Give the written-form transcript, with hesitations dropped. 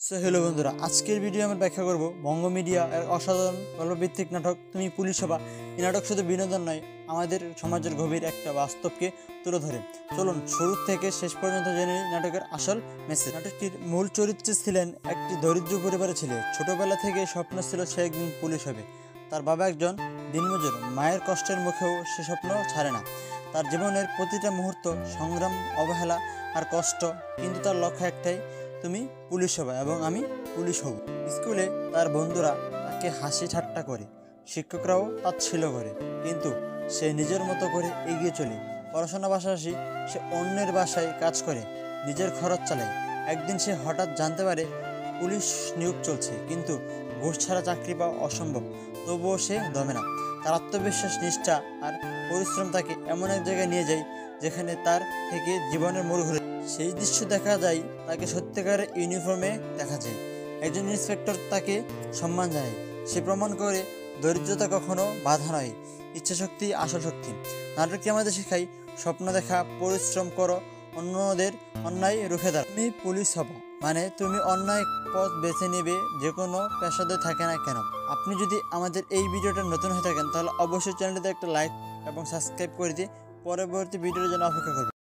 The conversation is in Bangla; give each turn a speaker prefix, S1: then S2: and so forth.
S1: হ্যালো বন্ধুরা, আজকের ভিডিও আমরা ব্যাখ্যা করব বঙ্গ মিডিয়া এর অসাধারণ গল্পভিত্তিক নাটক তুমি পুলিশ হবা। এই নাটক শুধু বিনোদন নয়, আমাদের সমাজের গভীর একটা বাস্তবকে তুলে ধরে। চলুন শুরু থেকে শেষ পর্যন্ত জেনে নিই নাটকের আসল মেসেজ। নাটকটির মূল চরিত্রে ছিলেন একটি দরিদ্র পরিবারের ছেলে। ছোটবেলা থেকে স্বপ্ন ছিল সে একদিন পুলিশ হবে। তার বাবা একজন দিনমজুর, মায়ের কষ্টের মুখেও সে স্বপ্ন ছাড়ে না। তার জীবনের প্রতিটা মুহূর্ত সংগ্রাম, অবহেলা আর কষ্ট, কিন্তু তার লক্ষ্য একটাই, তুমি পুলিশ হবে এবং আমি পুলিশ হব। স্কুলে তার বন্ধুরা তাকে হাসি ঠাট্টা করে, শিক্ষকরাও তাচ্ছিল্য করে, কিন্তু সে নিজের মতো করে এগিয়ে চলে। পড়াশোনার পাশাপাশি সে অন্যের বাসায় কাজ করে, নিজের খরচ চালায়। একদিন সে হঠাৎ জানতে পারে পুলিশ নিয়োগ চলছে, কিন্তু ঘুষ ছাড়া চাকরি পাওয়া অসম্ভব। তবুও সে দমে না। তার আত্মবিশ্বাস, নিষ্ঠা আর পরিশ্রম তাকে এমন এক জায়গায় নিয়ে যায় যেখানে তার থেকে জীবনের মোড় ঘুরে। সেই দৃশ্য দেখা যায়, তাকে সত্যিকারের ইউনিফর্মে দেখা যায়। একজন ইন্সপেক্টর তাকে সম্মান জানায়। সে প্রমাণ করে দরিদ্রতা কখনো বাধা নয়, ইচ্ছাশক্তি আসল শক্তি। নাটকটি আমাদের শেখায়, স্বপ্ন দেখা, পরিশ্রম করো, অন্যদের অন্যায় রুখে দাও। তুমি পুলিশ হবো মানে তুমি অন্যায় পথ বেছে নেবে, যে কোনো পেশাতে থাকে না কেন। আপনি যদি আমাদের এই ভিডিওটা নতুন হয়ে থাকেন, তাহলে অবশ্যই চ্যানেলটিতে একটা লাইক এবং সাবস্ক্রাইব করে দিয়ে পরবর্তী ভিডিওর জন্য অপেক্ষা করবেন।